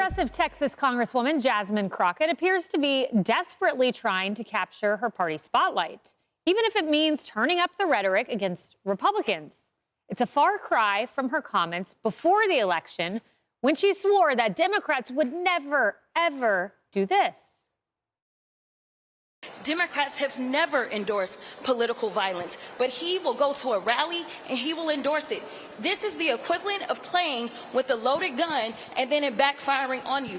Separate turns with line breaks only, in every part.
Progressive Texas Congresswoman Jasmine Crockett appears to be desperately trying to capture her party spotlight, even if it means turning up the rhetoric against Republicans. It's a far cry from her comments before the election when she swore that Democrats would never, ever do this.
Democrats have never endorsed political violence, but he will go to a rally and he will endorse it. This is the equivalent of playing with a loaded gun and then it backfiring on you.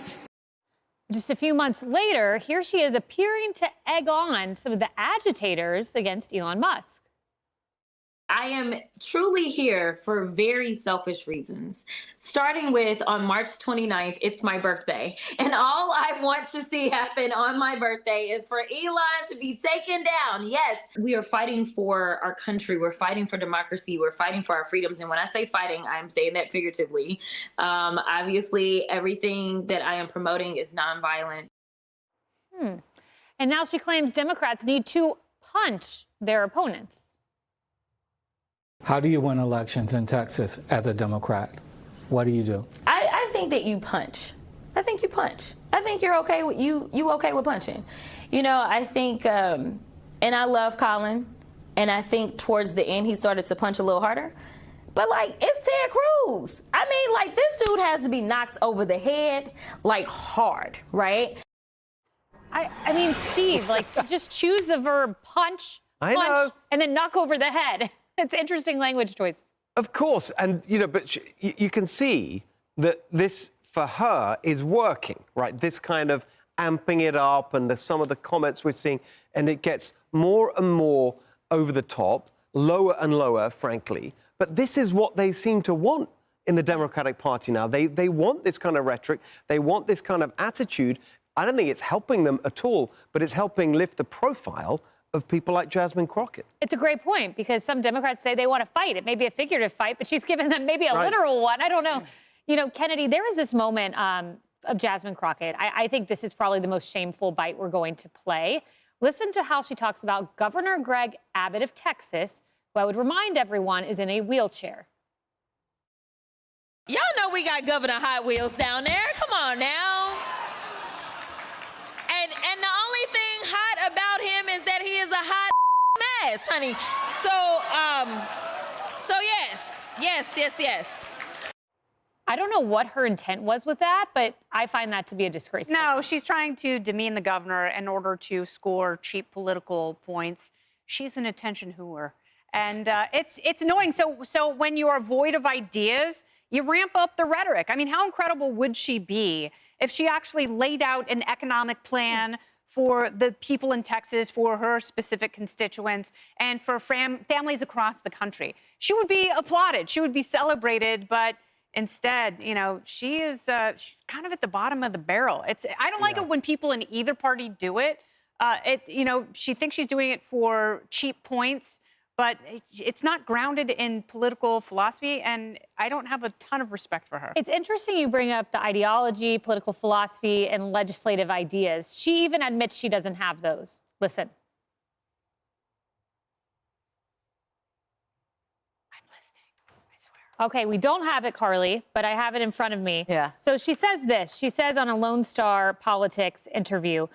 Just a few months later, here she is appearing to egg on some of the agitators against Elon Musk.
I am truly here for very selfish reasons. Starting with on March 29th, it's my birthday. And all I want to see happen on my birthday is for Elon to be taken down. Yes, we are fighting for our country. We're fighting for democracy. We're fighting for our freedoms. And when I say fighting, I'm saying that figuratively. Obviously, everything that I am promoting is nonviolent.
And now she claims Democrats need to punch their opponents.
How do you win elections in Texas as a Democrat? What do you do?
I think that you punch. I think you punch. I think you're okay with you okay with punching. You know, I think, and I love Colin, and I think towards the end he started to punch a little harder. But like, it's Ted Cruz. I mean, like, this dude has to be knocked over the head, like, hard, right?
I mean, Steve, like, to just choose the verb punch, and then knock over the head. It's interesting language choice.
Of course. And, you know, but you can see that this, for her, is working, right? This kind of amping it up and some of the comments we're seeing, and it gets more and more over the top, lower and lower, frankly. But this is what they seem to want in the Democratic Party now. They want this kind of rhetoric. They want this kind of attitude. I don't think it's helping them at all, but it's helping lift the profile of people like Jasmine Crockett.
It's a great point, because some Democrats say they want to fight. It may be a figurative fight, but she's given them maybe a literal one. I don't know. You know, Kennedy, there was this moment of Jasmine Crockett. I think this is probably the most shameful bite we're going to play. Listen to how she talks about Governor Greg Abbott of Texas, who I would remind everyone is in a wheelchair.
Y'all know we got Governor Hot Wheels down there. Come on now. And the only thing hot about him is that he is a hot mess, honey. So yes.
I don't know what her intent was with that, but I find that to be a disgrace.
No, she's trying to demean the governor in order to score cheap political points. She's an attention whore. And it's annoying. So when you are void of ideas, you ramp up the rhetoric. I mean, how incredible would she be if she actually laid out an economic plan for the people in Texas, for her specific constituents, and for families across the country? She would be applauded. She would be celebrated. But instead, you know, she's kind of at the bottom of the barrel. I don't like it when people in either party do it. You know, she thinks she's doing it for cheap points, but it's not grounded in political philosophy, and I don't have a ton of respect for her.
It's interesting you bring up the ideology, political philosophy, and legislative ideas. She even admits she doesn't have those. Listen.
I'm listening, I swear.
Okay, we don't have it, Carly, but I have it in front of me.
Yeah.
So she says this. She says on a Lone Star Politics interview,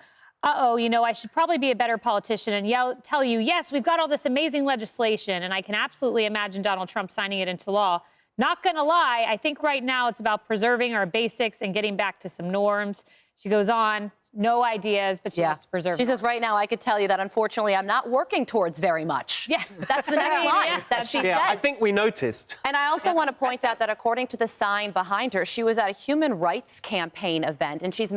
you know, I should probably be a better politician and tell you, yes, we've got all this amazing legislation, and I can absolutely imagine Donald Trump signing it into law. Not going to lie, I think right now it's about preserving our basics and getting back to some norms. She goes on, no ideas, but she wants to preserve
She
norms.
says right now, I could tell you that, unfortunately, I'm not working towards very much.
Yeah.
That's the next line that she says.
Yeah, I think we noticed.
And I also want to point out that according to the sign behind her, she was at a human rights campaign event, and she's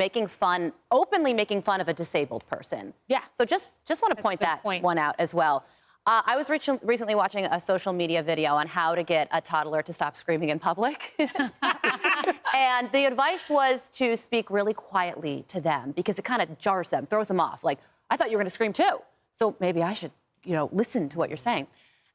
openly making fun of a disabled person.
Yeah.
So just want to point that one out as well. I was recently watching a social media video on how to get a toddler to stop screaming in public. And the advice was to speak really quietly to them because it kind of jars them, throws them off. Like, I thought you were going to scream too. So maybe I should, you know, listen to what you're saying.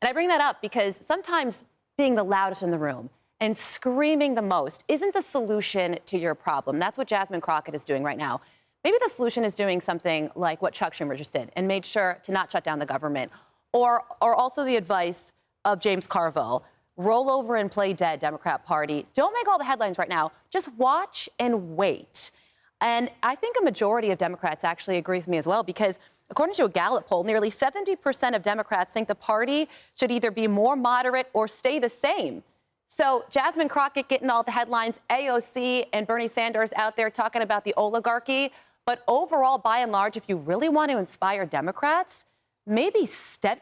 And I bring that up because sometimes being the loudest in the room and screaming the most isn't the solution to your problem. That's what Jasmine Crockett is doing right now. Maybe the solution is doing something like what Chuck Schumer just did and made sure to not shut down the government. Or also the advice of James Carville, roll over and play dead, Democrat Party. Don't make all the headlines right now. Just watch and wait. And I think a majority of Democrats actually agree with me as well, because according to a Gallup poll, nearly 70% of Democrats think the party should either be more moderate or stay the same. So Jasmine Crockett getting all the headlines, AOC and Bernie Sanders out there talking about the oligarchy. But overall, by and large, if you really want to inspire Democrats, maybe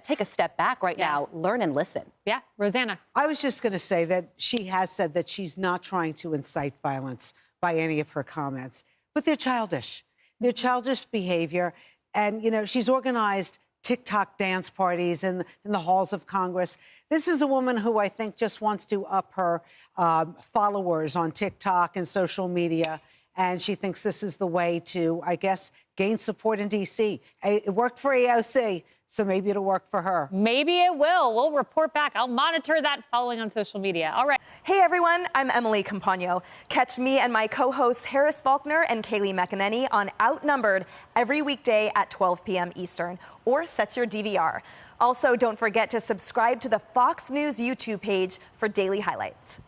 take a step back right now, learn and listen.
Yeah, Rosanna.
I was just going to say that she has said that she's not trying to incite violence by any of her comments, but they're childish. They're childish behavior. And, you know, she's organized TikTok dance parties in the halls of Congress. This is a woman who I think just wants to up her followers on TikTok and social media. And she thinks this is the way to, I guess, gain support in D.C. It worked for AOC, so maybe it'll work for her.
Maybe it will. We'll report back. I'll monitor that following on social media. All right.
Hey, everyone. I'm Emily Campagno. Catch me and my co-hosts Harris Faulkner and Kaylee McEnany on Outnumbered every weekday at 12 p.m. Eastern, or set your DVR. Also, don't forget to subscribe to the Fox News YouTube page for daily highlights.